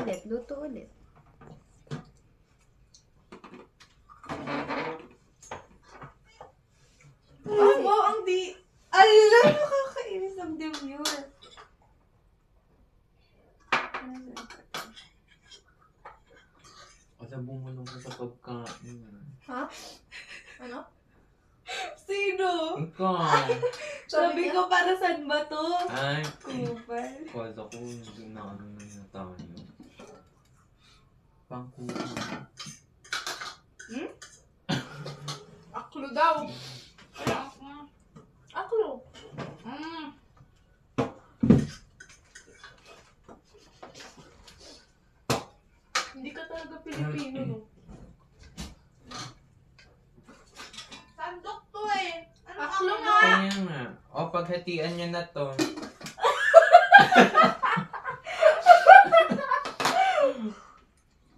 ulit, luto ulit. Oh, wow, ang di... Ala, nakakainis ng demure. Alam mo mo lang sa pagkain. Ha? Ano? Sino? Ikaw. Sabi ko, para saan ba to? Ay, Kupal. kala ko hindi na ano na tayo. Pangkulo. Aklo daw. Wala ako nga. Aklo. Hindi ka talaga Pilipino, no? Sandok to eh. Ano aklo nga? Kaya nga. O, paghatian nyo na to.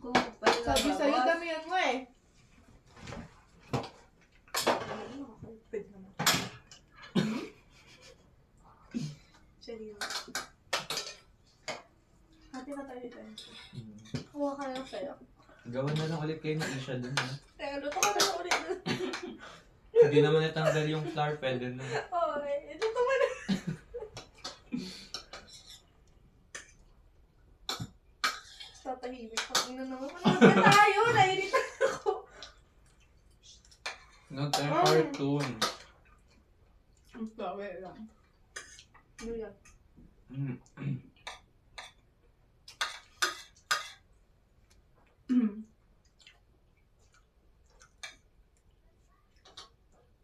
Kupal na Sabi sa'yo, bawas. damihan mo eh. Hati na tayo dyan. Kuha ka lang sa'yo. Gawan na lang ulit kayo ng Isha dun ha. Teka, luto ka na ulit. Hindi naman natanggal yung flour, pwede na. Oo, ito naman. Tatahimik pa. Ano naman? Ano na tayo? Nairita ako. No time cartoon. Ang flower lang. Ano yan?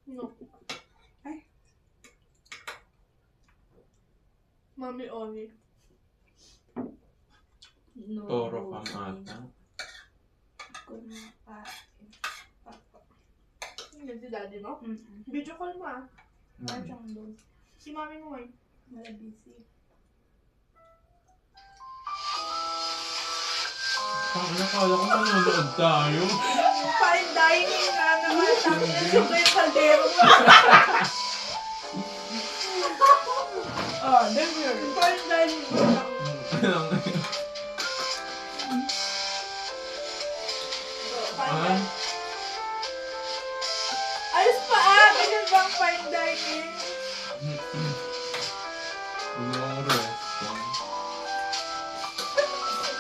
No. Ay. Mami Oni. No. Toro kang ata. Kumakain. Papa. Yan si daddy mo? Mm-mm. Video call mo ah. Parang siyang doon. Si mami mo eh. Wala busy. Nakala ko manonood tayo. Fine dining na naman. Tapos yung yung kaldero mo. Demure. Fine dining mo. Ah, Ayos pa ah! Ganyan bang fine dining? no restaurant.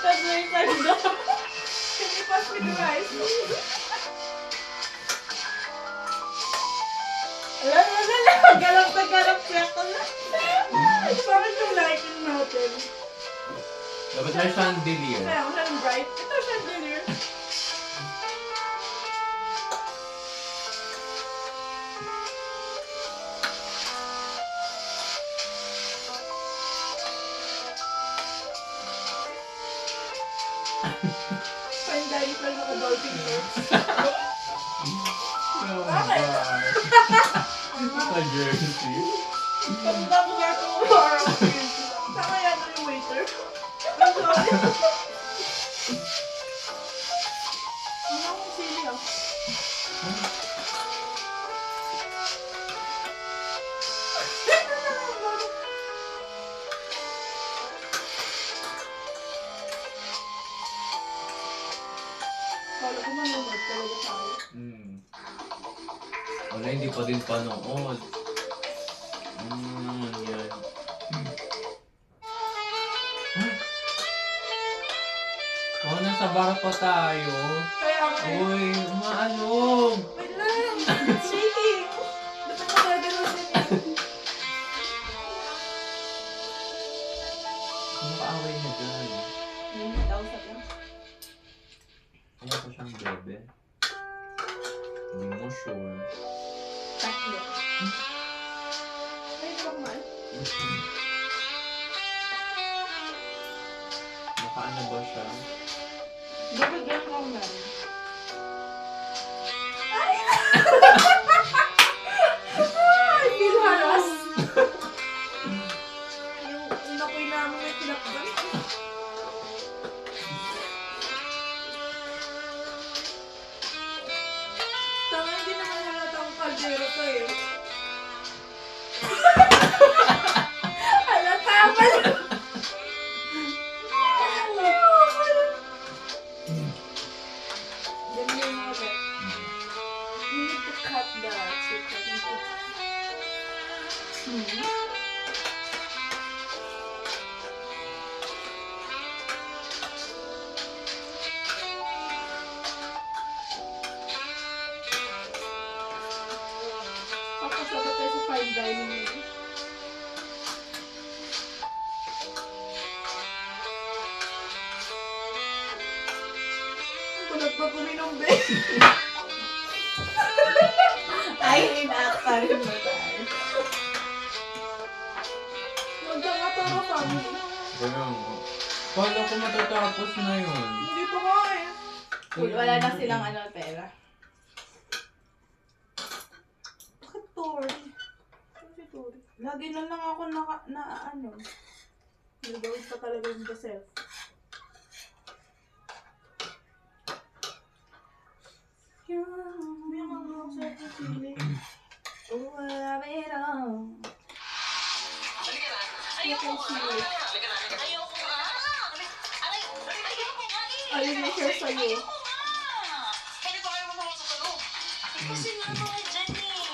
Tapos may sanda. Hindi pa pinurize mo. Ala. Galap na galap siya ko na. Bakit yung lighting natin? Dapat may chandelier. Kaya ako siya bright. Ito chandelier. Fine dining pa rin ako dolphin birds. Bakit? Naka-jersey. Tapos nga ito mo araw. Saka yata yung waiter. I'm sorry. Ano akong sili ah? Kala ko manonood talaga tayo. Wala, hindi pa din panood. Ano naman yan? Oh, nasa bar pa tayo. Kaya ako eh. Uy, umaalog. Wait lang! Shaking! Dapat magagalaw siya niya. Nakaaway na dyan. Hindi daw sa lang. Ano pa siyang bebe? Hindi mo sure. Tatlo. Ay, normal. Nakaano ba siya? Dapat yan ko meron. I feel harassed. Yung inapoy namin may tinakban. Tama, hindi naman halatang kaldero to eh. Halata pala. nagpatuloy ng bed. Ay, inakta rin ba tayo? Magkakatara family. Ganun. Kala ko matatapos na yun. Hindi pa nga eh. Wala na silang ano, pera. Bakit Tori? Ano si Tori? Lagi na lang ako na ano. Nagawin pa talaga yung self. May mga sa feeling. Oh, pero... Ayoko nga. Ayoko nga. Ayun na share sa'yo. Ayoko nga. Bakit ayaw mo pumasok sa loob? Kasi nga mga dyan eh.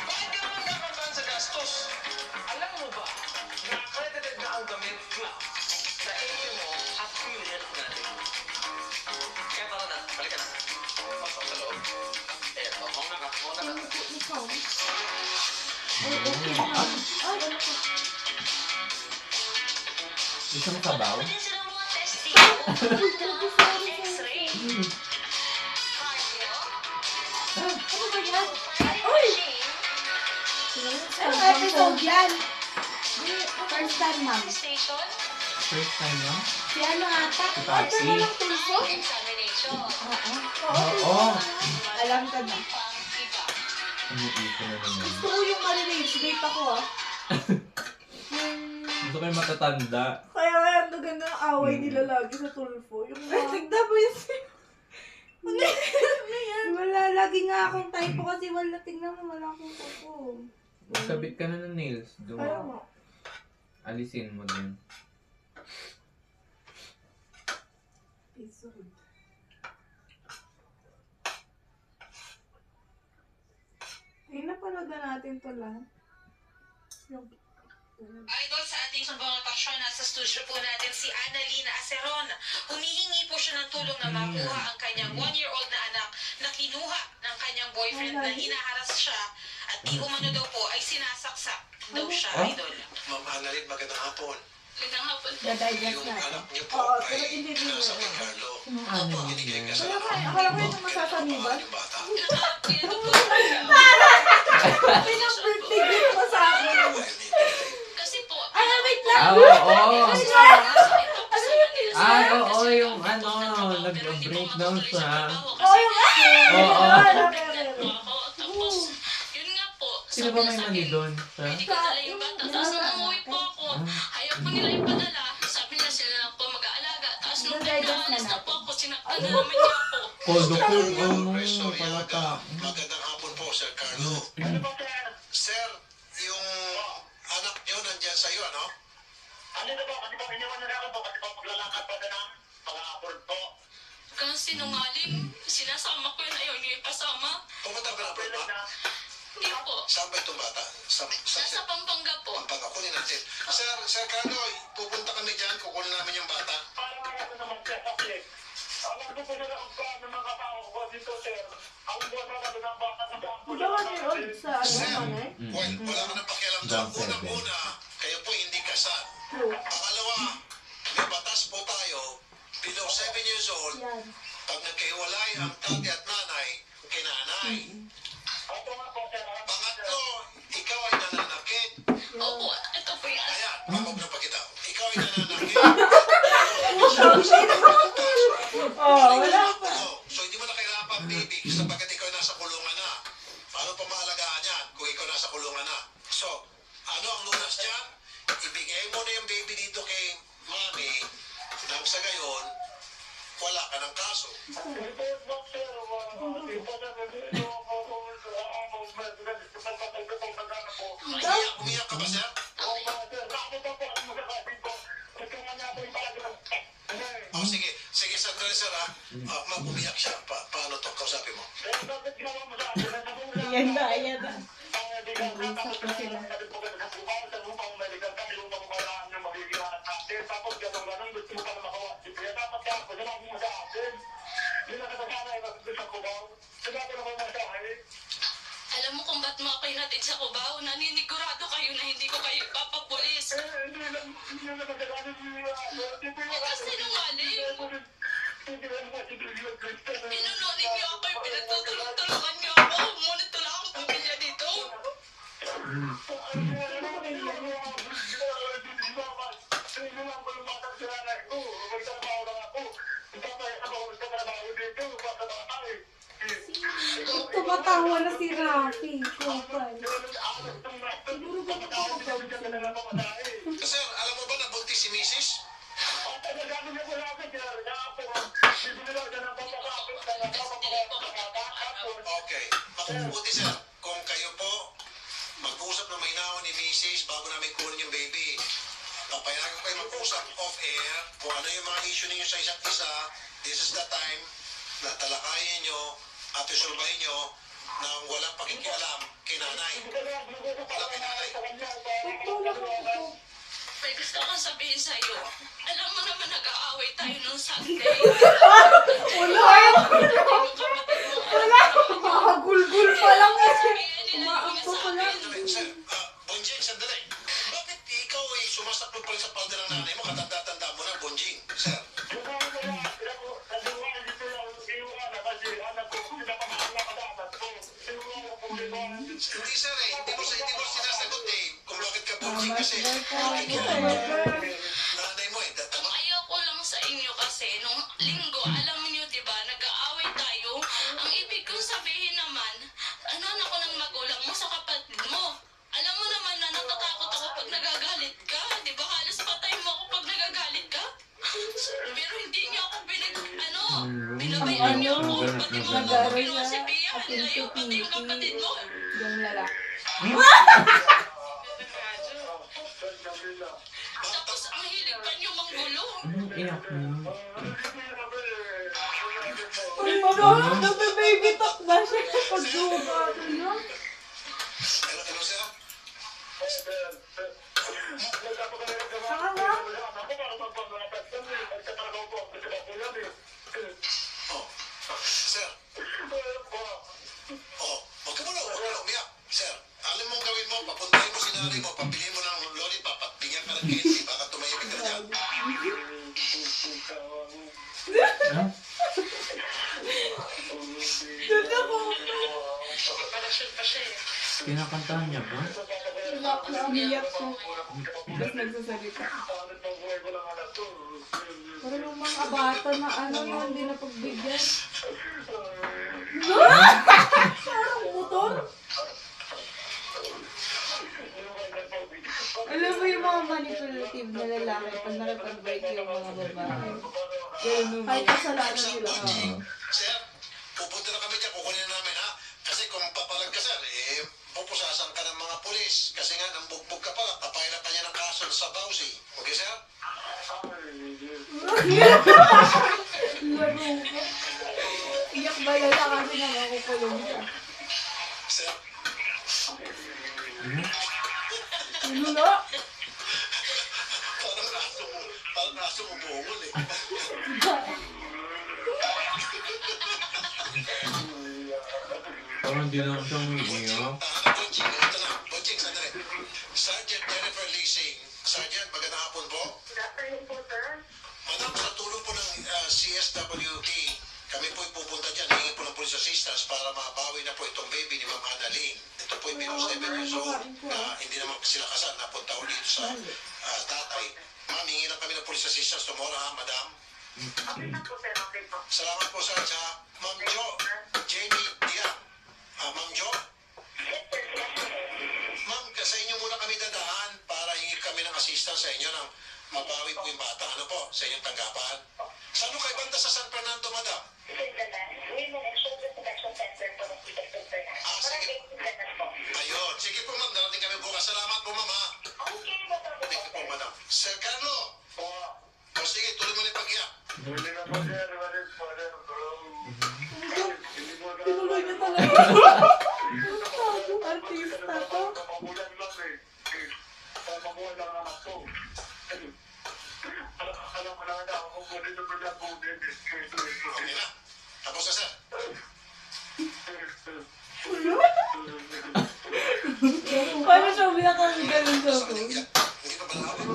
Bakit ka naman kakabahan sa gastos? Alam mo ba, na accredited na ang damit club sa ATM mo at affiliate natin. Kaya tara na, balik ka na. Pasok sa loob. Eto, mauna ka. Ikaw. Isang sabaw? Pwede sila mga testing. X-ray. Cardio. Ano ba yan? Uy! Anong episode yan? First time, ma'am. Station. First time lang? Si ano ata? Si Patsy. Order mo ng tulso? Examination. Oo. Alam ko na. Pang-iba. Umiiko na naman. Gusto ko yung marriage date ako ah. Gusto ko yung matatanda. Kaya ang ganda ng away nila lagi sa tulfo. Yung mga... Tigda po yun. Wala, lagi nga akong typo kasi wala. Tingnan mo, wala akong typo. Magsabit ka na ng nails doon. Kaya nga. Alisin mo din. Episode. Ay, napanood na natin to lang. Yung... Idol, sa ating sumbang atraksyon, nasa studio po natin si Annalena Aceron. Humihingi po siya ng tulong na makuha ang kanyang 1-year-old na anak na kinuha ng kanyang boyfriend na hinaharas siya at di umano daw po ay sinasaksak daw siya, Oh? Idol. Ma'am Annalyn, magandang hapon. Magandang hapon po. Dadigest Yung natin. anak niyo po Oo, ay pero hindi din nasa yun. kay Carlo. Ano Binigay ka yun? sa Akala ko yung masasaniban. yung bata. Kaya ito po. Pinang-birthday gift pa sa akin. Ayaw niya ibigay. Kasi po, Ay, wait lang! Ah, oo. Ay, oo, yung ano, nag-breakdown siya. Oh, yung Oo. Tapos, yun nga po. Sino ba may mali doon? Hindi ko dala yung bata. Tapos nung umuwi po ako, ayaw po nila yung padala. Sabi nila sila lang po mag-aalaga. Tapos nung naalis na po ako, sinaktan na naman niya ako. Kodo ko, Sorry, palata. Magandang hapon po, Sir Carlo. Sir, yung anak niyo nandyan sa iyo, ano? Ano na ba? Kasi ba iniwan na ako po? Kasi ba maglalakad pa na ng mga abroad po? Kasi sinungaling. Sinasama ko yun. Ayaw niyo ipasama. Pumunta ka na abroad ba? Na, Hindi po. Saan ba itong bata? Nasa Pampanga po. Pampanga, kunin natin. Sir Carlo, pupunta kami dyan, kukunin namin yung bata. parang ano naman siya kasi. Alam ko po nila ang plano ng mga tao ko dito, sir. Ang buwan na ano ng bata sa bangko. Di ba 1-year-old sa ano, Sir, manay? wala ka nang pakialam doon. Down seven. Unang-una, kayo po hindi kasal. True. Pangalawa, may batas po tayo, below 7 years old, Yan. pag nagkahiwalay ang tatay at nanay, kinanay. Opo nga po, sir. Pangatlo, ikaw ay nananakit. Opo. Ito po yung Ayan, mabog na pagkita. Ikaw ay nananakit. Oh, wala pa. So, hindi mo na kailangan baby sapagkat ikaw ay nasa kulungan na. Paano pa maalagaan yan kung ikaw nasa kulungan na? So, ano ang lunas dyan? Ibigay mo na yung baby dito kay mami nang sa gayon, wala ka ng kaso. Report mo, sir. Hindi po na Umiyak ka ba, sir? O, sige. Sige, sandali, sir, ha? Mag-umiyak siya. Paano to? Kausapin mo. Ayan na, ayan na. Alam mo kung ba't mo ako hinatid sa Cubao? Naninigurado kayo na hindi ko kayo ipapapulis. Huwag ka sinungaling. tumatawa na si Rafi. Kupal. Siguro ba nakakapag Sir, alam mo ba na buntis si Mrs.? Okay. Mabuti sir, kung kayo po mag-usap na mahinahon ni Mrs. bago namin kunin yung baby, papayagan ko kayo mag-usap off-air kung ano yung mga issue ninyo sa isa't isa. This is the time na talakayin nyo at isulbahin nyo na walang pakikialam kay nanay. Walang kay nanay. May gusto kong sabihin sa'yo. Alam mo naman nag-aaway tayo nung Sunday. Makagulgul pa lang kasi. Umaampo pa lang. Sir, Bonjing, sandali. Bakit ikaw ay sumasaklog pa rin sa palda ng nanay mo? Katanda-tanda mo na, Bonjing. Sir, hindi sir eh. Hindi mo sinasagot eh. Kung bakit ka Bonjing kasi. Nanay mo eh. Tama. Ayoko lang sa inyo kasi nung linggo, alam niyo diba, nag-aaway tayo. Ang ibig kong sabihin naman, anak ko ng magulang mo sa kapatid mo. Alam mo naman na natatakot ako pag nagagalit ka. Di ba halos patay mo ako pag nagagalit ka? Pero hindi niyo ako binabayan niyo ako. Pati mo ako ginawa si Pia. Nilayo pati yung kapatid mo. Yung lalaki. Tapos ang hilig pa niyo manggulo. Anong iyak mo? Uy, mga nagbe-baby talk na siya. Pag-duga. Ano? Hello, sir? Saka nga. Oh, sir. Oh, huwag ka muna umiyak. Sir, alam mong gawin mo, papuntahin mo si nanay mo, pabili mo ng lollipop at bigyan ka ng candy, baka tumahimik ka na dyan. Ha? Doon ako. Palasyon pa siya eh. Kinakantahan niya ba? Umiyak siya. Tapos nagsasalita. Pero yung mga bata na ano na hindi na pagbigyan. Parang motor. Alam mo yung mga manipulative na lalaki pag nakipag-break yung mga babae. Kahit kasalanan Sir, nila. Bonjing, sir, pupunta na kami dyan, kukunin na namin ha. Kasi kung papalag ka sir, pupusasan ka ng mga pulis. Kasi nga, nang bugbog ka pala, papailan ka niya ng kaso sa Bausi. Okay sir? Laro ko. Iyak ba yun kasi nakakukulong siya. Sir, Ano na? parang aso mo buhol eh. Parang di lang siya umiiyak. Bonjing, ito na. Bonjing, sandali. Sergeant Jennifer Leasing. Sergeant, magandang hapon po. Madam, sa tulong po ng CSWD, kami po pupunta dyan, hingi po ng police assistance para mabawi na po itong baby ni Ma'am Annalyn. Ito po yung below 7 years old na hindi naman sila kasal, napunta ko dito sa tatay. Ma'am, hingi lang kami ng police assistance tomorrow ha, madam. Salamat po, Sarge ha. Ma'am Jo, Jamie Diaz. Ma'am Jo? Ma'am, sa inyo muna kami dadaan para hingi kami ng assistance sa inyo ng mabawi po yung bata. Ano po, sa inyong tanggapan? Saan ho kayo banda sa San Fernando, madam? Sige. Ayun. Sige po, ma'am. Darating kami bukas. Salamat po, ma'am, ha? Thank you po, madam. Sir Carlo. O sige, tuloy mo na yung pag-iyak. Tinuloy niya talaga. Artista to. Okay na. Tapos na, sir. Paano siya umiyak ang ganun sa Saan ako? iyak? Hindi pa ba naawin?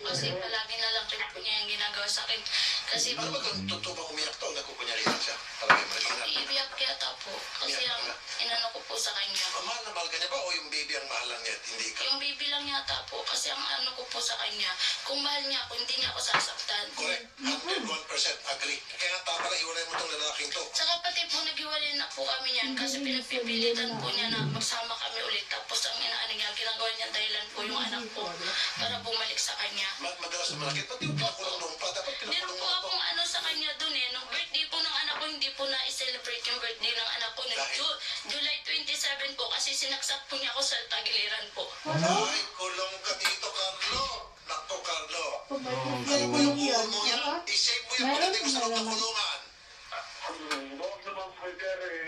Kasi palagi na lang rin po niya yung ginagawa sa akin. Kasi Ano ba kung totoo ba umiyak to o nagkukunyari lang siya? Talagang malina. iibiyak yata po. Kasi ang inano ko po sa kanya. Mahal na mahal ka niya ba o yung baby ang mahal lang niya at hindi ka? Yung baby lang yata po. Kasi ang ano ko po sa kanya, kung mahal niya ako, hindi niya ako sasaktan. Correct. 101% agree. Kaya tama na iwalay mo tong lalaking to. Saka pati po naghiwalay na po kami niyan kasi pinagpipilitan po niya na magsama kami ulit. Tapos ang inaano niya, ginagawa niya dahilan po yung anak ko para bumalik sa kanya. Madalas na malaki. Ba't di mo pinakulong noon pa? Dapat Meron pinakulong po mo to. akong ano sa kanya dun eh. Nung birthday po ng anak ko, hindi po na-celebrate yung birthday ng anak ko. July 27 po kasi sinaksak po niya ako sa tagiliran po. Ay, kulong ka dito, Carlo. Nakto, Carlo. Pag may Alam kulong mo yung yan. ulo mo yan. I-save mo yan Meron, pagdating mo sa loob ng meron. kulungan. Huwag naman po, sir eh.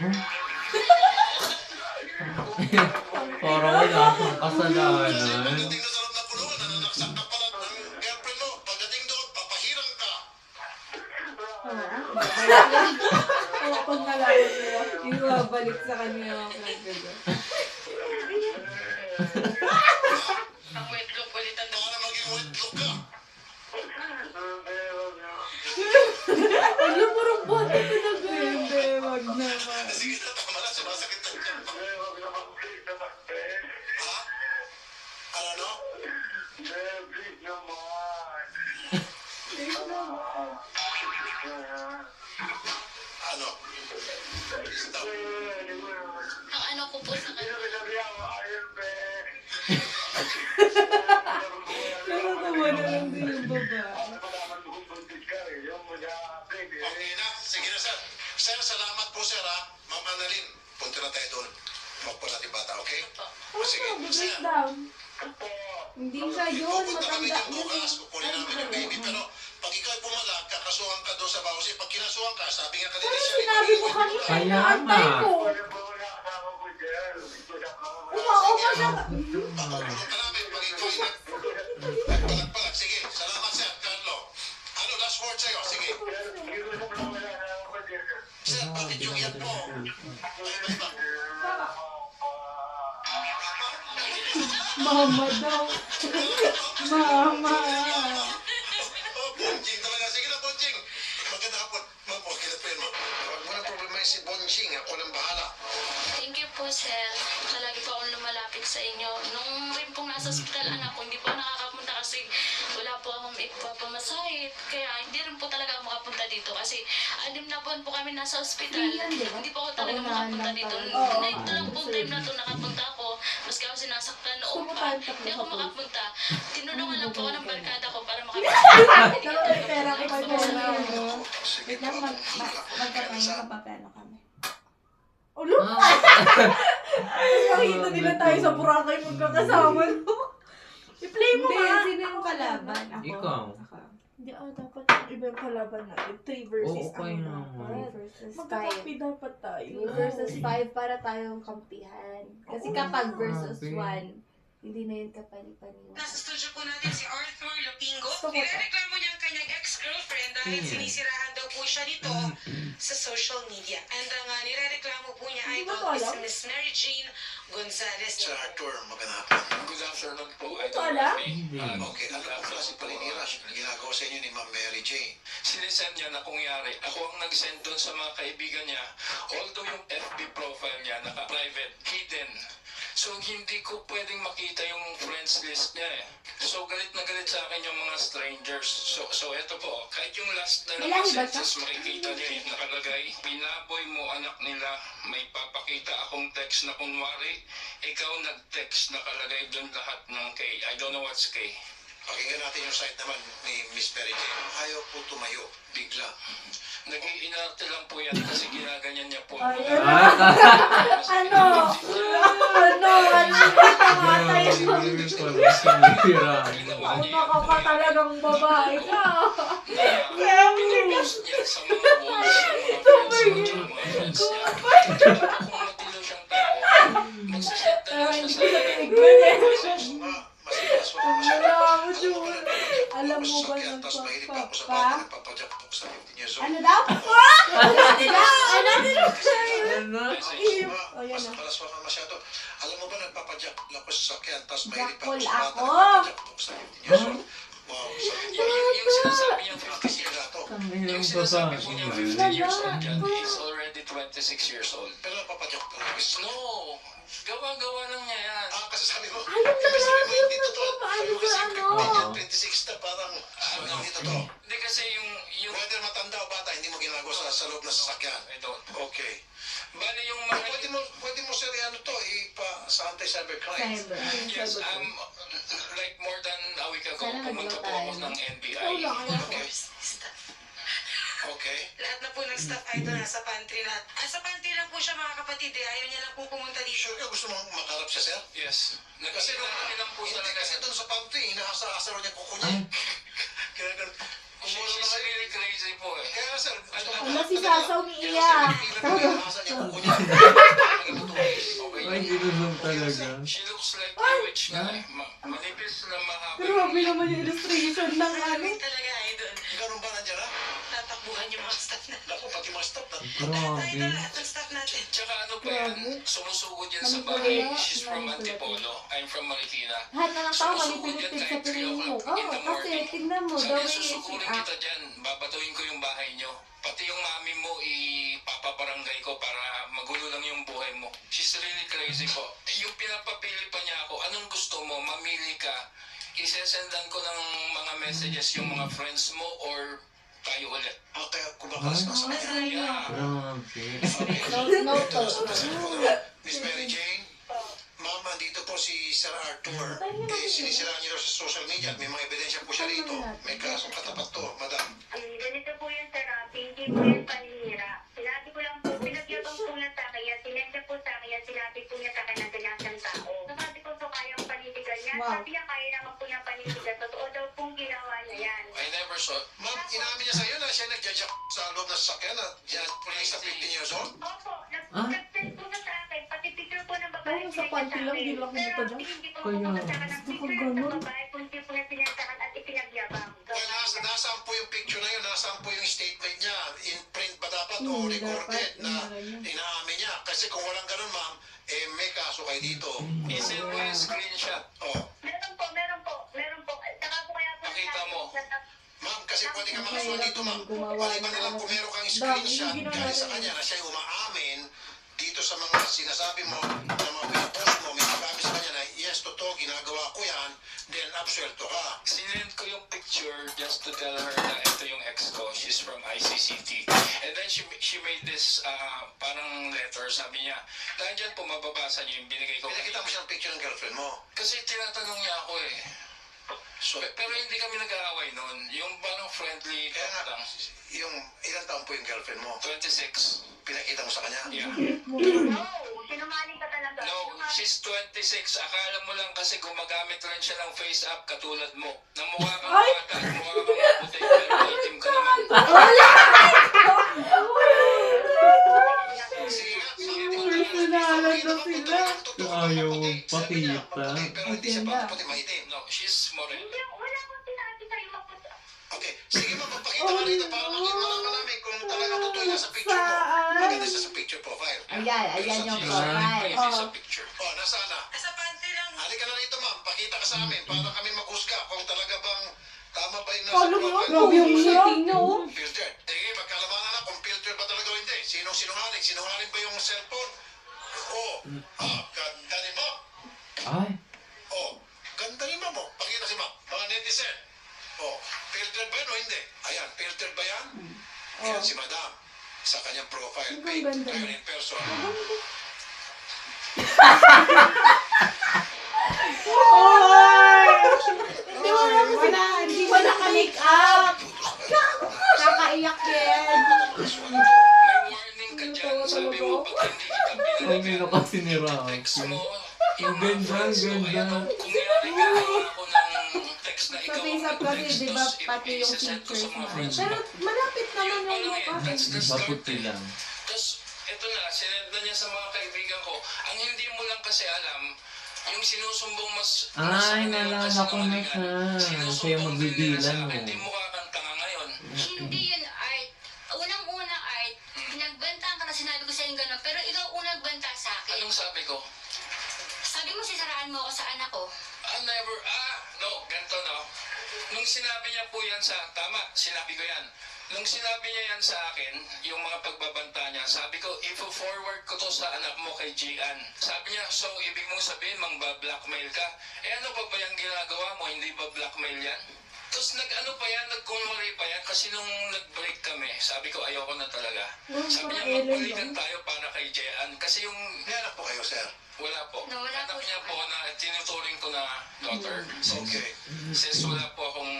Parang wala akong kasalanan. Pagdating mo sa loob ng kulungan, nananaksak ka pala ng girlfriend mo. Pagdating doon, papahirang ka. Oo, pag nalaman nila. Ibabalik sa kanya yung kagano. Ang wetlog ulit ang Baka na maging wetlog ka. Alam mo rin ba? Talaga. Hindi, wag naman. Sige na, tama na. Sumasakit na dyan. Huwag naman please naman, eh. Ha? Ano, no? Please naman. Ano? Stop. ang ano ko po sa kanya. Nakakawa na lang din yung babae. Okay na. Sige na, sir. Sir, salamat po, sir, ha? Ma'am Annalyn, punta na tayo doon. Magpo natin bata, okay? O, sige. Sir, Breakdown. Hindi siya yun, pupunta kami matanda dyan bukas. Kukunin namin yung baby. Pero pag ikaw ay pumalag, kakasuhan ka doon sa bawsi. Pag kinasuhan ka, sabi nga kanina siya, Sinabi mo kanina, Kaya inaantay nga. ko. Umao ka siya. Papakulong ka namin pag ikaw ay nagpalag-palag. Sige, salamat, sir, Carlo. Ano, last word sa'yo? Sige. Sir, bakit yung iyak mo? Ay, ba? Mama daw. Mama. Oh, Bonjing talaga. Sige na, Bonjing. Magandang hapon. Ma'am, okay na po yun, ma'am. Huwag mo na problema si Bonjing. Ako lang bahala. Thank you po, sir. Palagi po akong lumalapit sa inyo. Nung rin pong nasa ospital, anak ko, hindi po ako nakakapunta kasi wala po akong ipapamasahe. Kaya hindi rin po talaga ako makapunta dito kasi 6 na buwan po kami nasa ospital. Hindi po ako talaga makapunta dito. Ito lang po time na ito nakapunta ako. Maski ako sinasaktan noon pa. Hindi ako makapunta. Tinulungan lang po ako ng barkada ko para makapunta. May pera ko pa dyan. Sige Wait po. lang, magkakain ka pa, pero kami. Ulo? Nakita nila tayo sa Boracay magkakasama. I-play mo Hindi, nga. sino yung kalaban? Ako. Ikaw. Ako. Hindi, dapat yung iba yung kalaban natin. 3 versus Oo, kaya naman. versus 5. Magkakampi dapat tayo. Versus 5 para tayong kampihan. Kasi kapag versus grabe. 1, hindi na yun kapani-paniwan. Nasa studio po natin si Arthur Lapingo. Gusto ko to. Nirereklamo niya ang kanyang ex-girlfriend dahil Hmm. sinisiraan daw po siya nito sa social media. And ang nirereklamo po niya Hindi ay ba to is alam? Miss Mary Jane Gonzalez. Sir Arthur, magandang hapon. Good afternoon po. Ito alam? Hindi. Okay, ano ang klase paninira ginagawa sa inyo ni Ma'am Mary Jane? Sinisend niya na kungyari. Ako ang nag-send doon sa mga kaibigan niya. Although yung FB profile niya naka-private, hidden. So hindi ko pwedeng makita yung friends list niya eh. So galit na galit sa akin yung mga strangers. So eto po, kahit yung last na May lahi ba messages makikita niyo yung nakalagay. Binaboy mo anak nila, may papakita akong text na kunwari, ikaw nag-text nakalagay doon lahat ng K. I don't know what's K. Pakinggan natin yung site naman ni Miss Mary Jane. Ayaw po tumayo. Bigla. Nag-iinarte lang po yan kasi ginaganyan niya po. Ay, Ah, Ano? Hindi tamatay. Hindi ko alam, sinira. Ang maka ka talagang babae ka. Pinost niya sa mga walls ng mga friends mo at mga friends niya. Kung matilo siyang tao, magsaset na lang siya sa Mas wala masyado. Alam mo ba Sakyan, tas mahilig pa ako sa nagpapa? bata, nagpapadyak po sa 15 years old. Ano daw? Ano nila? Ano? Ayan na. Malas ka masyado. Alam mo ba, nagpapadyak ako sa sakyan, tas mahilig pa ako Jackpot sa bata, ako. nagpapadyak po sa 15 years old. Wow, sakit. Yung sinasabi niyang 50 Kasi years na to. old. Ang Yung hirap sinasabi pa po niyang sa 50 years old yan, he's already 26 years old. Pero nagpapadyak pa lang. No! Gawa-gawa lang niya yan. Kasi sabi mo, Ayun na ibig sabihin mo, lang, hindi totoo. paano Sabi mo kasi, sa ano? Oo. 26 na parang, hindi totoo. Hindi kasi yung Whether matanda o bata, hindi mo ginagawa sa loob ng sasakyan. I don't. Okay. Bali yung mga... Pwede mo sir, ano to, sa anti-cybercrime. Yes, like more than a week ago, Sana pumunta po ako ng NBI. Okay. Okay. Lahat na po ng staff ay doon nasa pantry na. Sa pantry lang po siya mga kapatid eh. Ayaw niya lang po pumunta dito. Sure ka gusto mong makarap siya, sir? Yes. Kasi Nagkasilang po hindi talaga. kasi doon sa pantry, inaasa-asa rin niya kuko niya. Kaya ganun. Kumuro na She's kayo. really crazy po eh. Kaya nga, sir, gusto mo Wala si Sasaw ni Iya. inaasa niya kuko niya. Ay, ginunong talaga. She looks like a witch nga eh. Manipis na mahaba. Grabe naman yung illustration ng ano. Maraming talaga ay doon. Ganun ba nandiyan ha? Tatakbuhan yung mga staff na. Naku, pati mga staff na. Tayo Grabe. lahat ng staff natin. Tsaka ano pa yan, sumusugod yan sa bahay. She's from Antipolo. I'm from Marikina. Lahat na ng tao Sumusugod yan malipit sa kahit 3 piling mo. o'clock in the Kasi morning. tignan mo, the Sabi way niya, she susukurin act. kita dyan. Babatuhin ko yung bahay nyo. Pati yung mami mo, ipapabarangay ko para magulo lang yung buhay mo. She's really crazy po. Yung pinapapili pa niya ako, anong gusto mo? Mamili ka. Isesendan ko ng mga messages yung mga friends mo or tayo ulit. Kaya kumakas ka sa kanya. Yeah. Grabe. No to. Miss Mary Jane, ma'am, andito po si Sir Arthur. Sinisiraan niyo daw sa social media. May mga ebidensya po siya rito. May kasong katapat to, madam. Ganito po yung therapy, hindi po yung paninira. Sinabi ko lang po, pinagyabang po niya sa akin yan, sinensya po sa akin yan, sinabi po niya sa akin na ganyan siyang tao. Sabi ko po kayang panitigan niya, Wow. sabi niya kaya naman po niya panitigan, totoo daw pong ginawa niya yan. I never saw. Ma'am, inamin niya sa'yo na siya nagja-jack sa loob ng sasakyan at dyan po na sa 15 years old. Opo, nag-send po na sa akin, pati picture po ng babae. Ay, sa panty lang, di lang Pero kita dyan. hindi ko po sa akin ng picture ng babae, kung hindi po niya sinensakan at ipinagyabang. Well, nasaan po yung picture na yun? Nasaan po yung statement niya? In print ba dapat o recorded na inaamin niya? Kasi kung walang ganun, ma'am, may kaso kayo dito. Isend mo yung screenshot. Oh. Meron po, meron po, meron po. Saka po kaya po Pakita mo. Ma'am, kasi pwede ka makasuhan dito, ma'am. Gumawa Maliban na lang ng- kung meron kang Dami, screenshot hindi galing sa kanya na siya umaamin dito sa mga sinasabi mo, na mga pinapost mo, may pagkami sa kanya na, yes, totoo, ginagawa ko yan, then absuelto ka. Sinend ko yung picture just to tell her na ito yung ex ko. She's from ICCT. And then she made this parang letter. Sabi niya, nandiyan po mababasa niyo yung binigay ko. Pinakita mo siyang picture ng girlfriend mo. Kasi tinatanong niya ako eh. So, Pero hindi kami nag-aaway noon. Yung parang friendly kaya talk nga, lang. yung ilang taon po yung girlfriend mo? 26. Pinakita mo sa kanya? Yeah. No, sinungaling ka talaga. No, she's 26. Akala mo lang kasi gumagamit lang siya ng face app katulad mo. Namukha kang bata, mukha kang maputi, pero itim ka naman. Sige nga, Personalan na sila. Ayaw pakita. pero hindi siya Agenda. puti maitim. No, she's more. Hindi, wala akong sinabi sa'yo maputi. Okay, sige ma'am, magpakita ka rito para malaman namin kung talagang totoo yan sa picture mo. Maganda siya sa picture profile. Ayan, ayan yung She's profile. crazy sa picture. Oh, nasaan na? Sa pantry lang. Halika na rito ma'am, pakita ka sa amin para kami maghusga kung talaga bang tama ba yung nasa Follow mo, profile. grabe yung shooting niya, oh. Filter. Sige, magkalabanan na kung filter ba talaga o hindi. Sinong sinungaling? Sinungaling ba yung cellphone? Oh, ganda ni ma'am. Ay. Oh, ganda ni ma'am oh. Pakita si ma'am. Mga netizen. Oh, filtered ba yan o hindi? Ayan, filtered ba yan? Ayan si madam. Sa kanyang profile. Ang ganda. Ngayon in person. Oy! Hindi mo na sila, hindi mo naka-make up. Nakaiyak yan. May warning ka dyan. Sabi mo, pag hindi kita Ang pinalagyan, ganda kasi ni text Rocky. mo, Ang ganda, ang ganda. kung nilalagyan ako ng text na Sa ikaw face ang up kasi, nag-text, di ba, tapos pati yung i-send ko sa pictures mga mo. friends Pero mo. malapit naman Yun yung pa lang mukha. yan. That's the start Maputi eh. lang. Tapos, ito na, sinend na niya sa mga kaibigan ko. Ang hindi mo lang kasi alam, yung sinusumbong mas... Ay, naalala ko na siya. Siya yung magbibilan, oh. Hindi mo kang tanga ngayon. Hindi yun art. Unang-una art, nagbantaan ka na sinabi ko sa'yo gano'n, pero ikaw unang banta sa akin. Anong sabi ko? Sabi mo sisaraan mo ako sa anak ko. Ganito no. Nung sinabi niya po yan sa... Tama, sinabi ko yan. Nung sinabi niya yan sa akin, yung mga pagbabanta niya, sabi ko, i-forward ko to sa anak mo kay Gian. Sabi niya, so ibig mong sabihin, mangba-blackmail ka? Eh ano pa ba yung ginagawa mo? Hindi ba blackmail yan? Tapos nag-ano pa yan, nag-kunwari pa yan, kasi nung nag-break kami, sabi ko ayoko na talaga. Sabi niya, magpuligan tayo para kay Jean. Kasi yung, May anak po kayo, sir. wala po. No, wala Anak po niya siya. po na tinuturing ko na daughter. Okay. Since wala po akong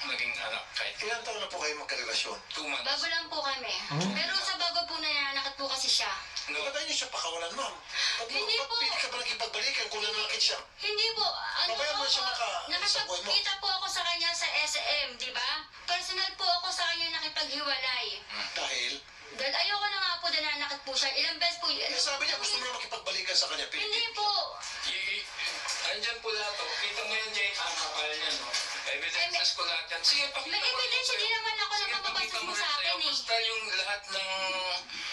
naging anak kahit Ilan taon na po kayo magkarelasyon? 2 months. Bago lang po kami. Pero sa bago po nananakit po kasi siya. No, Ba't niyo siya pakawalan, ma'am? Hindi po. Pili ka ba nakipagbalikan kung nanakit siya? Hindi po. Ano Babayan po mo siya ako, sa buhay mo. nakipagkita po ako sa kanya sa SM, di ba? Personal po ako sa kanya nakipaghiwalay. Dahil, Dahil ayoko na nga po nananakit po siya. Ilang beses po yun. sabi niya gusto mo na makipagbalikan sa kanya. Hindi po. andyan po lahat o. Kita mo yan, Jay, ang kapal niya, no? Evidences ko lahat yan. Sige, pakita May mo rin evidence, sa'yo. hindi naman ako Sige, pakita nakapabastos mo mo rin sa sa'yo. akin eh. Basta yung lahat ng...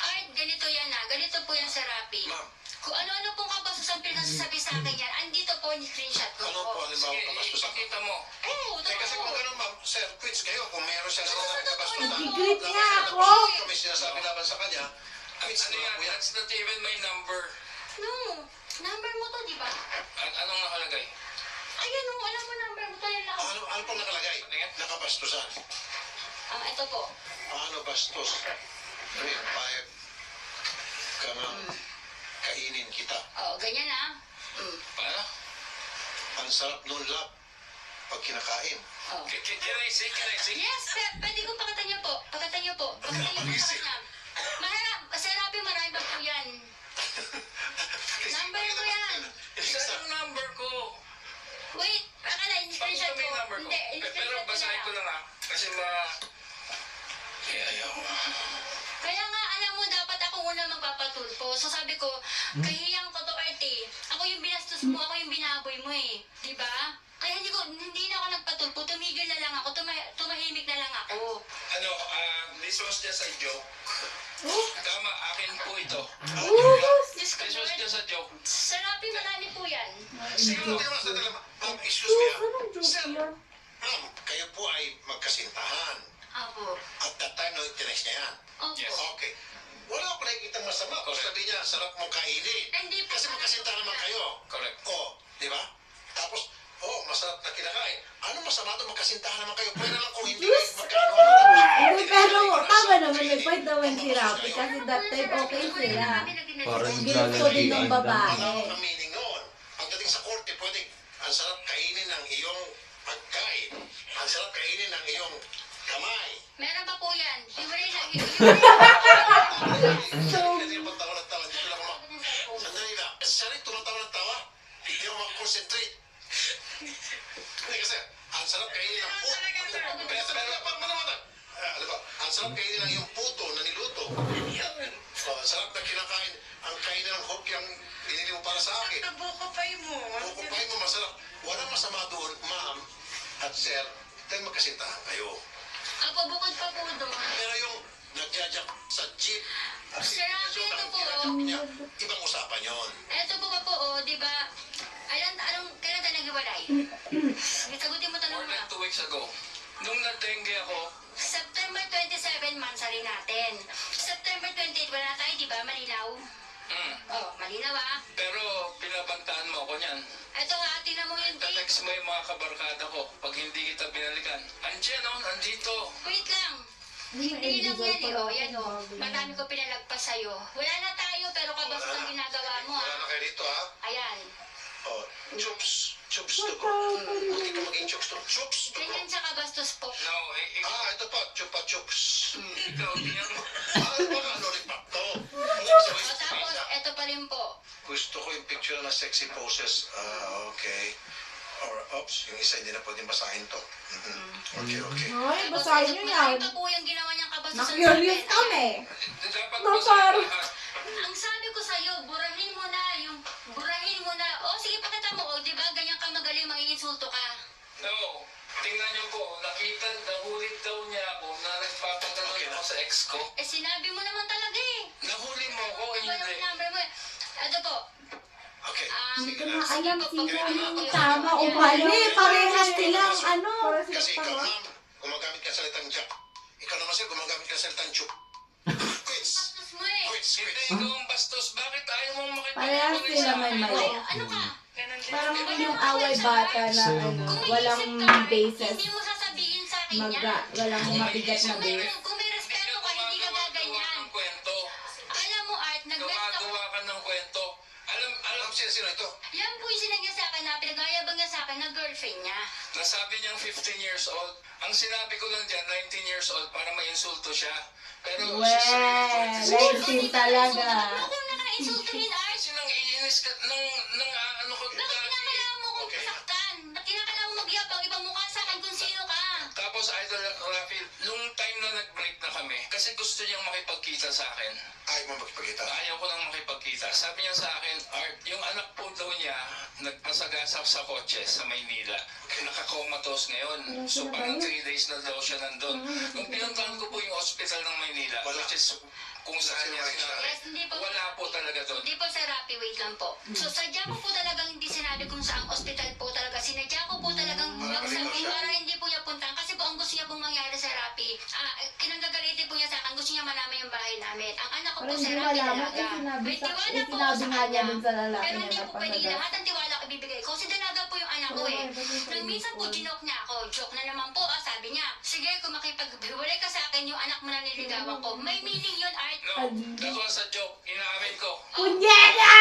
Ay, ganito yan ah. Ganito po yan sa Rappi. Ma'am, Kung ano-ano pong kabastos ang pinagsasabi sa akin yan, andito po yung screenshot ko. ano po, halimbawa, Sige, kabastusan? ipakita mo. Oo, Eh, kasi kung gano'n, ma'am, sir, quits kayo. Kung meron siyang sinasabing kabastusan. Nag-greet nga ako. Kami sinasabi laban sa kanya, quits Ano na yan? po yan. That's not even my number. No, number mo to, di ba? Anong nakalagay? Ayan, no, alam mo number mo to yan lang. Ano pong nakalagay? Nakabastusan. Ito po. Paano bastos? Payag ka nang kainin kita. Oh, ganyan ah. Paano? Ang sarap nun, love, pag kinakain. Oh. Can I see? Yes, pwede kong pakita niyo po. Pakita niyo po. Pakita niyo po sa kanya. Maharap, sa Rappi marami pa po yan. Number ko yan. Saan yung number ko? Wait, akala, in-screenshot Pakita mo ko. yung number ko. Hindi, Pero in-screenshot ko basahin ko na. lang ah. Kasi ayaw. Kaya nga, alam mo, dapat ako una magpapatulpo. So sabi ko, kahiyang ko to, Arte. Ako yung binastos mo, ako yung binaboy mo eh. Di ba? Kaya hindi na ako nagpatulpo. Tumigil na lang ako. Tumahimik na lang ako. This was just a joke. Tama, akin po ito. Diyos ko, This was just a joke. sa Rappi marami po yan. Sige, hindi naman sa dalawa. Ma'am, excuse me. Anong joke Sir, yan? ma'am, kayo po ay magkasintahan. Opo. At that time, no, tinext niya yan. Opo. Yes. Okay. Wala ako nakikita masama. Kung sabi niya, sarap mong kainin. Hindi po. Kasi magkasintahan naman kayo. Correct. Di ba? Tapos, masarap na kinakain. Ano masama doon? Magkasintahan naman kayo. Pwede lang kung hindi Diyos kayo magkainuman. Hindi, pero tama naman, may point naman si Rapi kasi that time okay sila. Parang Gusto din ng babae. Malawak ang meaning noon. Pagdating sa korte, pwedeng ang sarap kainin ng iyong pagkain. Ang sarap kainin ng iyong kamay. Meron pa po yan. Hiwalay na. Hindi mo tawa ng tawa. Dito lang ako. Sandali lang. Sorry, tumatawa ng tawa. Hindi ako mag-concentrate. Hindi kasi, ang sarap kainin ng puto. Ang sarap kainin ng iyong puto na niluto. Ang sarap na kinakain. Ang kainin ng hok yung pinili mo para sa akin. Bukupay mo. Bukupay mo masarap. Walang masama doon, ma'am at sir. Dahil magkasintahan kayo. Ako, bukod pa po doon. Pero yung nagjajak sa jeep, Sir Rafi, ito po. ibang usapan yon. Ito po pa po, di ba? Kailan tayo naghiwalay? Sagutin mo tanong More mo. than 2 weeks ago. Nung na-dengue ako, September 27, mansari natin. September 28, wala tayo, di ba? Malinaw. Oh, malinaw ah. pero pinabantaan mo ako niyan. Ito ha, tingnan mo yung date. Text mo yung mga kabarkada ko pag hindi kita binalikan. Andiyan oh, nandito. Wait lang. Hindi lang yan eh, oh. Yan oh. Marami ko pinalagpas sa'yo. Wala na tayo, pero kabastos ang ginagawa mo Wala ah. na kayo dito, ha? Ayan. Chups to ko. Buti ka maging chups to. Chups to ko. Ganyan siya kabastos po. No, Ito pa, chupa chups. ikaw, tingnan mo. Baka lollipop to. O tapos, ito pa rin po. Gusto ko yung picture na sexy poses. Okay. Or, oops, yung isa hindi na pwedeng basahin to. Okay. Ay, Tapos, basahin ito nyo pa yan. rin pa po yung ginawa niyang kabastos sa Na-curious kami. Dapat No, mo sir. Ang sabi ko sa'yo, burahin mo na. O, sige, pakita mo. O, di ba, ganyan ka magaling, manginsulto ka. No, tingnan niyo po, nahuli daw niya ako na nagpapagano'n ako sa ex ko. Sinabi mo naman talaga eh. Nahuli mo ako, Ano ba hindi. yung number mo? Ito po. Okay. Hindi ko Sige na na. alam sino yung tama o mali. Parehas silang ano. Kasi ikaw, ma'am, gumagamit ka ng salitang jack. Ikaw naman sir, gumagamit ka ng salitang chup. Quits. Bastos mo eh. Hindi, ikaw ang bastos. Bakit ayaw mong makipag- Parehas sila may mali. Ano ka? Parang yung away bata na ano, walang basis. Hindi mo sasabihin akin yan. Walang mabigat na base. Kung may respeto ka, hindi ka gaganyan. Ng kwento. Alam mo, Art, nag-mess ako. Gumagawa ka ng kwento. Alam Sino ito? Yan po yung sinagya sa akin na pinagayabang niya sa akin na girlfriend niya. Nasabi niyang 15 years old. Ang sinabi ko lang dyan, 19 years old para ma-insulto siya. Pero Well, 19 talaga. Huwag mo na naka-insultuhin, Art. Kasi nang iinis ka, nang ano ko Bakit kinakailangan mo kong saktan? Bakit kinakailangan mo magyabang ibang mukha sa akin kung sino ka? Tapos, Idol Rafi, nung time na nag-break na kami, kasi gusto niyang makipagkita sa akin. Ayaw mo magpagkita. Ayaw ko nang makipagkita. Sabi niya sa akin, Art, yung anak po daw niya, nagpasagasap sa kotse sa Maynila. Nakakomatos ngayon. So parang 3 days na daw siya nandun. Nung pinuntahan ko po yung hospital ng Maynila, which is kung saan niya sinabi, Yes, hindi po. wala po talaga doon. Hindi po, Sir Rapi, wait lang po. So, sadya ko po talagang hindi sinabi kung saang ospital po talaga. Sinadya ko po talagang magsabi para hindi po niya puntahan. Kasi po, ang gusto niya pong mangyari, Sir Rapi, kinanggagalitin po niya sa akin. Gusto niya malaman yung bahay namin. Ang anak ko po, Parang Sir hindi Rapi, malaman. dalaga. May tiwala po ako Sinabi sa nga niya kanya. dun sa lalaki Pero na hindi po pwede napasagas. lahat ng tiwala ko ibibigay ko. Kasi dalaga po yung anak ko eh. Nang minsan po, joke niya ako. Joke na naman po, sabi niya. Sige, kung makipaghiwalay ka sa akin, yung anak mo na niligawan ko. May meaning yun, Art. No, that was a joke. Inaamin ko. Punyeta!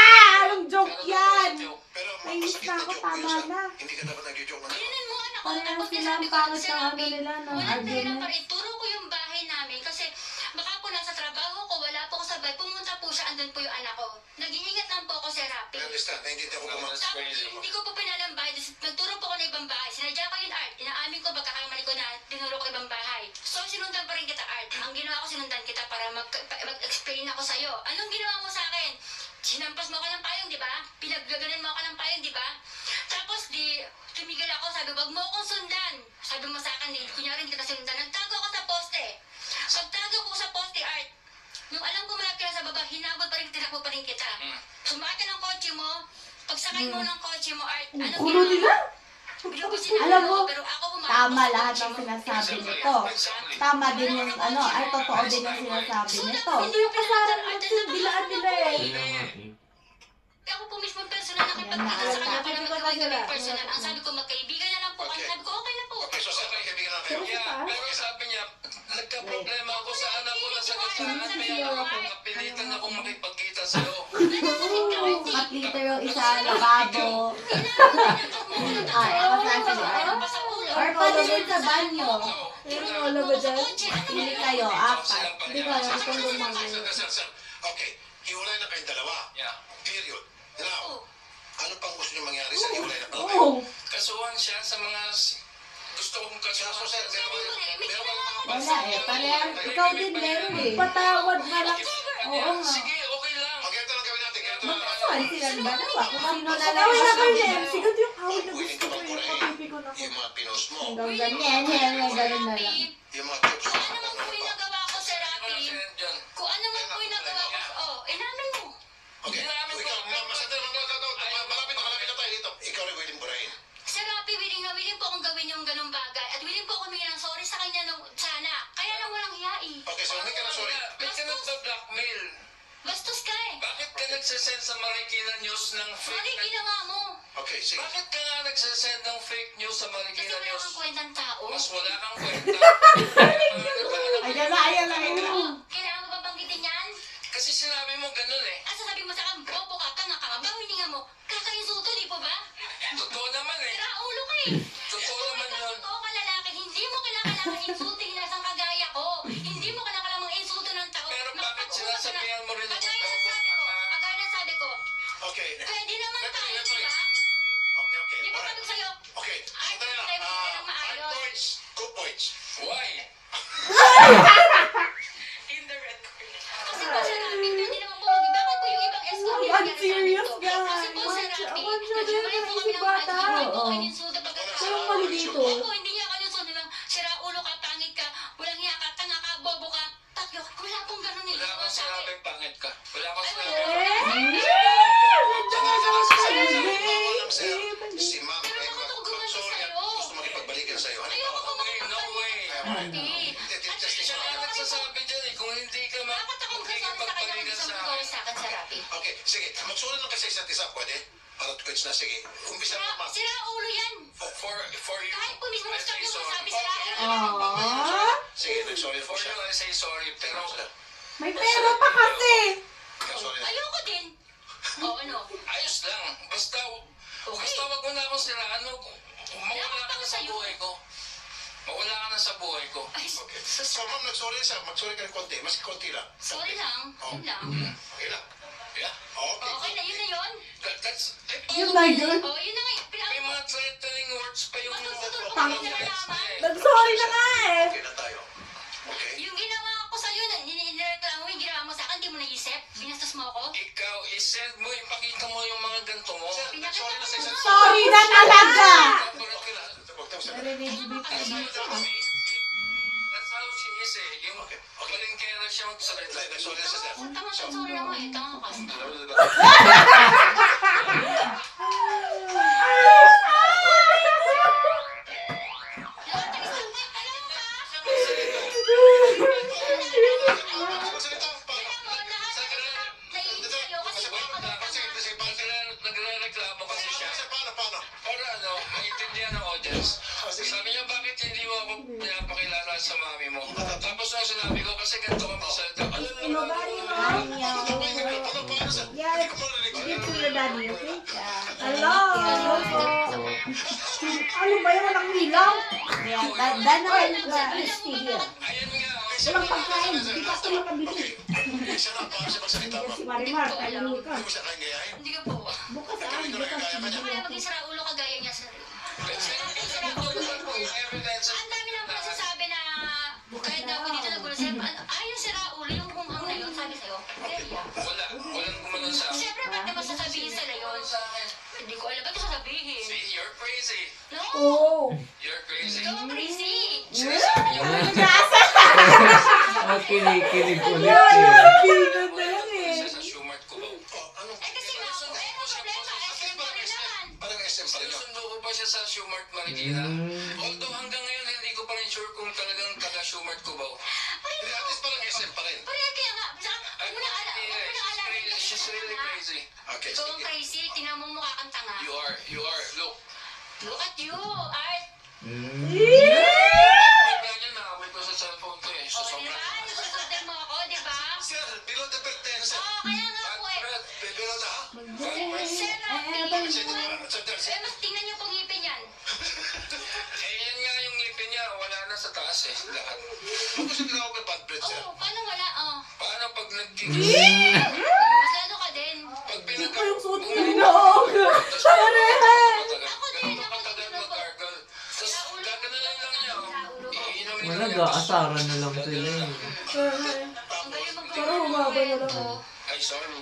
Anong joke Pero yan? joke. Pero Nainis masakit na na ako, joke yun tama sa... na. Hindi ka dapat nag-joke ng Tingnan mo anak ko, Parehas tapos sila sabi ang ko, pangit Sir ng ano Rapi, nila, no? walang dahilan Argument. pa rin. Turo ko yung bahay namin kasi baka po nasa trabaho ko, wala po ako sabay. Pumunta po siya, andun po yung anak ko. Nag-iingat lang po ako, Sir Rapi. I understand. Naiintindihan ko po, ma'am. That's crazy. Hindi ko po pinalang bahay. Nagturo po ako ng ibang bahay. Sinadya ko yun, Art. Inaamin ko, pagkakamali ko na tinuro ko ibang bahay. So, sinundan pa rin kita, Art. Ang ginawa ko, sinundan kita para mag-explain ako sa'yo. Anong ginawa mo sa akin? Sinampas mo ako ng payong, di ba? Pinaggaganan mo ako ng payong, di ba? Tapos, tumigil ako. Sabi, wag mo akong sundan. Sabi mo sa akin, kunyari hindi kita sundan. Nagtago ako sa poste. Pagtago ko sa poste, Art, nung alam ko malaki na sa baba, hinabol pa rin, tinakbo pa rin kita. Sumakit ka ng kotse mo, pagsakay mo ng kotse mo, Art, anong Ulo nila? Alam mo, pero ako pumarap tama sa lahat kotse ng mo. sinasabi nito. Tama din yung ano, ay totoo din yung sinasabi nito. Yung kasaran mo bilaan nila eh. Kaya nga eh. Ako po mismo personal nakipagkita sa kanya para magkaway kami personal. Ang sabi ko, magkaibigan na lang po kami. Sabi ko, okay na po. Okay, so saan kayo kaibigan na kayo? Yeah, pero sabi niya, nagka-problema ako sa anak ko na sa kasalanan. Kaya ako napilitan akong makipagkita sa'yo. Matliter yung isa, lababo. Ay, masasali. Or pwede din sa banyo. Ano ba dyan? Pili kayo, apat. Hindi ko alam kung Okay, hiwalay na kayong dalawa. Yeah. Period. Now, ano pang gusto niyo mangyari sa hiwalay na po? Oo. Kasuhan siya sa mga gusto kong kasuhan. Kaso, sir, Wala eh, parehas. Ikaw din meron eh. Patawad na lang. Oo nga. Sige, okay lang. Okay, ito lang gawin natin. Ganito lang. Magkasuhan sila ng dalawa. Kung sino na lang. Away na kayo yung na. Siguro yung away na Willing gusto ka ko bang yung purahin kapipi ko na. yung mga pinost mo? Hanggang ganyan, yan, yan, ganun na lang. Yung mga tips mo? Ano man po yung nagawa ko, Sir Rapi? Kung ano man po yung nagawa ko, inamin mo. Okay, ikaw, malapit na tayo dito. Ikaw rin willing burahin. Sir Rapi, willing na willing po akong gawin yung ganung bagay. At willing po ako humingi ng sorry sa kanya nung sana. Kaya lang walang hiya eh. Okay, so hindi ka na sorry. Ba't ka nagpa-blackmail? Bastos ka eh. Bakit ka nagsasend sa Marikina News ng Mali fake na... ginawa mo. Okay, sige. Bakit ka nga nagsasend ng fake news sa Kasi Marikina wala News? kang kwentang tao. Mas wala kang kwenta. Ayan na, ayan na, ayan na. Kailangan mo ba banggitin yan? Kasi sinabi mo ganun eh. At sasabi mo sa akin, bobo ka, tanga ka, mabaw hininga mo. Kakainsulto, di po ba? Totoo naman eh. Sira ulo ka eh. Totoo naman yun. Totoo ka lalaki, hindi mo kailangan insulting na isang kagaya ko. Hindi mo kailangan insulto ng tao. Pero bakit sinasabihan mo rin ako? Kagaya ng sabi ko. Okay. Pwede naman tayo, di ba? Okay, okay. Di ba Alright. sabi ko sa'yo? Okay, Ay, sandali lang. tayo magiging ng 5 maayos. points, 2 points. Why? Kasi po, Sir Rapi, pwede naman po bakit po yung ibang escort Ang nilagyan sa amin serious, to? guys. Kasi po, Sir Rapi, Ang siya din naghiwalay po ang kami ng bata. hindi po Oo. kayo insulto pagkatapos. Siya yung mali dito. Opo, hindi niya ako insulto ng sira ulo ka, pangit ka, walang hiya ka, tanga ka, bobo ka, takyo. Wala pong ganun Wala nilagawa akong sa akin. sinabing pangit ka. Wala akong Ay, sinabing wala. Si ma'am, Pero ay bakit ako gumanti mag-sorry at sa'yo? gusto makipagalikan sa'yo. Ano Ayoko ba? po No way. makapagpapalaki. Testing Siya mo. nga nagsasabi dyan eh. kung hindi ka Dapat akong kasama sa kanya kung makikipagpaligan gusto sa mo akin. gawin sa akin, Sir Rafi. Okay, sige. Magsulat lang kasi isa't isa, pwede? Para tukwits na, sige. Umpisa mo, ma'am. Sira ulo yan. For you, Kahit po mismo I gusto say niyo sorry. masabi sira ulo yan. Aww. Sige, nag-sorry po For siya. you, I say sorry. Pero, May pera pa kasi. Sorry na. Ayoko din. O ano? ayos lang. Basta wag mo na akong siraan. Mawala ka na sa buhay ko. Mawala ka na sa buhay ko. Ay, Okay. sus. So, ma'am, nag-sorry siya. Mag-sorry ka ng konti. Mas konti lang. Sorry lang. Yun lang. Okay lang. Yeah. Okay. Okay na, yun na yun. That's... Yun na yun. O, yun na nga. May mga threatening words pa yung... Matutulog ko na nalaman. Nag-sorry na nga eh. Okay na tayo. Okay? Yung ginawa ko sa'yo, nireklamo mo yung ginawa mo sa akin, di mo naisip. Binastos mo ako. Ikaw, isend mo, ipakita mo yung mga ganito mo. Pinakita mo na. Sorry na talaga. Correct ka na. Nare-rage beat ka dito ah. That's how she is eh. Yung balingkera siya magsalita. Nag-sorry na siya, sir. Tama ka, sorry ako eh. Tama ka. Nagre-reklamo kasi siya. Paano? Para ano, maintindihan ng audience. Sabi niya, bakit hindi mo ako pinapakilala sa mami mo? Tapos nung sinabi ko, kasi ganito ka magsalita. Yeah, give to your daddy, okay? Hello. Ano ba yun? Walang hilaw? Yeah, dahil na kayo nag-studio. Ayan nga. Walang pagkain. Hindi ka ito makabili. Siya na, paano siya magsalita, ma'am? Si Marimar, kailangan ka. Hindi mo siya kayang gayahin? Hindi ka po. Bukas ah, bukas. Kaya maging sira ulo kagaya niya, sir. Evidence. Ang dami lang po nagsasabi na kahit na ako dito nagulo, sir, ayaw sira ulo yung hunghang na yun, sabi sa'yo. Walang gumanon sa akin. Siyempre, ba't naman sasabihin sila yun? Hindi ko alam, ba't ko sasabihin? See, you're crazy. No? Oo. You're crazy. Ikaw ang crazy. Sinasabi niyo ba? Kinikilig ulit Wala, eh. bigat na yan eh. Isa sa Schumart ko ba? Ano? Eh kasi nga, ano problema? SM pa rin naman. Parang SM pa rin yun. Sinusundo ko pa siya sa Schumart Marikina. Although hanggang ngayon hindi ko pa rin sure kung talagang taga Schumart ko ba. Hindi, at least parang SM pa rin. Pero kaya nga, huwag mo na alamin kasi She's really crazy. Okay, ikaw ang sige. crazy, tingnan mo mukha kang tanga. You are. Look. Look at you, Art. Ganyan nakawin ko sa cellphone ko eh. O, di ba? Nasusundan mo ako, di ba? Sir, below the belt na yan, sir. Oo, kaya nga po eh. Brad, Below na, ha? Sir, Sir, mas tingnan niyo pong ngipin yan. yan nga yung ngipin niya. Wala na sa taas eh. Lahat. Ba't ko siya tinawag ng bad breath, sir? Oo, paano wala? Oh. Paano pag Mas lalo ka din. Pag Ito pa yung suot mo rin ako. Ganun ka katagal mag-gargle. Tapos gaganunin lang niya. Iinumin Wala, lang niya. gaasaran na lang sila eh. Ang galing mo Pero humaba na lang. Ay, sorry.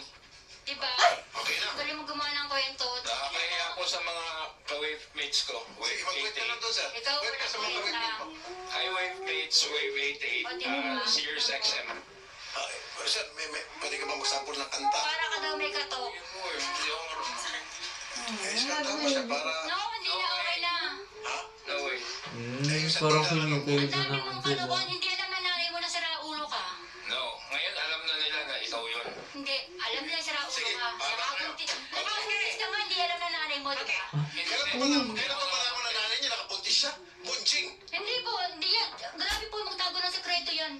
Diba? Okay na. Ang galing mo gumawa ng kwento. Nakakaya ako sa mga ka-wave mates ko. Sige, Wave mag-wait ka lang 88. doon, sir. Ikaw, Pwede ka sa mga wait kawit lang. mo. Hi, wave mates. Wave 88. O, tingnan mo. Sears XM. Sir, pwede ka ba magsample ng kanta? Para ka daw may katok. Yun mo eh. Hindi ako marunong. Kanta mo siya para... No, hindi na okay na. Ha? No way. Parang kinikilig Ang na dami naman mong sila. kalokohan. Hindi alam na nanay mo na sira ulo ka. No. Ngayon alam na nila na ikaw yun. Hindi. Alam nila sira ulo Sige, ka. Nakabuntis ka nga. Hindi alam na nanay mo, diba? Kailan pa malaman na nanay niya nakabuntis siya? Bunching! Hindi po. Hindi yan. Grabe po magtago ng sekreto yan.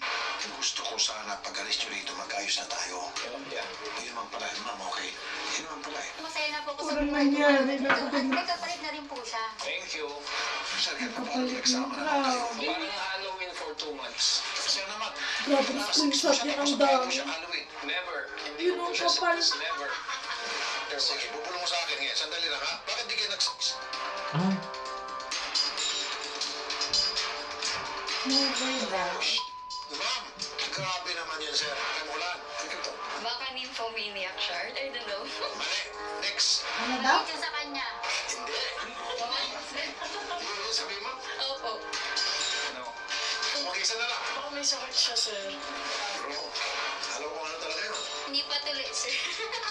Gusto ko sana pag-alis nyo rito, mag-ayos na tayo. Yun naman pala, ma'am, okay? Yun naman pala eh. Masaya na po ako sa Parang buhay ko. nangyari na At may kapalit na rin po siya. Thank you. Sir, kaya pa paano nagsama naman kayo? Parang Halloween for 2 months. Sir naman, Grabe, screenshot niya ang dami. siya Halloween. Never. Hindi Yun ko ang siya kapal. never. Sige, bubulong mo sa akin ngayon. Sandali lang, ha? Bakit di kayo Ah, Ma'am, grabe naman yan, sir. Ay, Mulan. Ito. Baka nymphomaniac siya. I don't know. Mali. Next. Ano daw? Ito sa kanya. Hindi. Yun, sabihin mo. Opo. No. Mag-isa na lang. Baka may sakit siya, sir. Bro, alam ko ano talaga yun. Hindi pa tuloy, sir.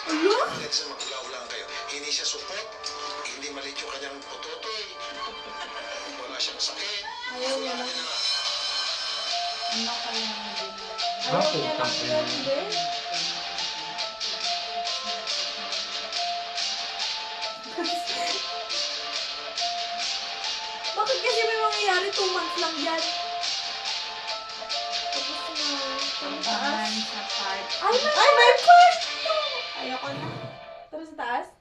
Kahit sa magulaw lang kayo. Hindi siya supot. Hindi malit yung kanyang putotoy. Wala siyang sakit. Ayaw niya Wala lang. niya na. Ano kaya Ayaw niya lang putang yan, ina. din. Bakit kasi may mangyayari 2 months lang yan? Tapos na. Tara sa taas. Tahan sa part. Ay, may part! Ayoko na. Tara sa taas.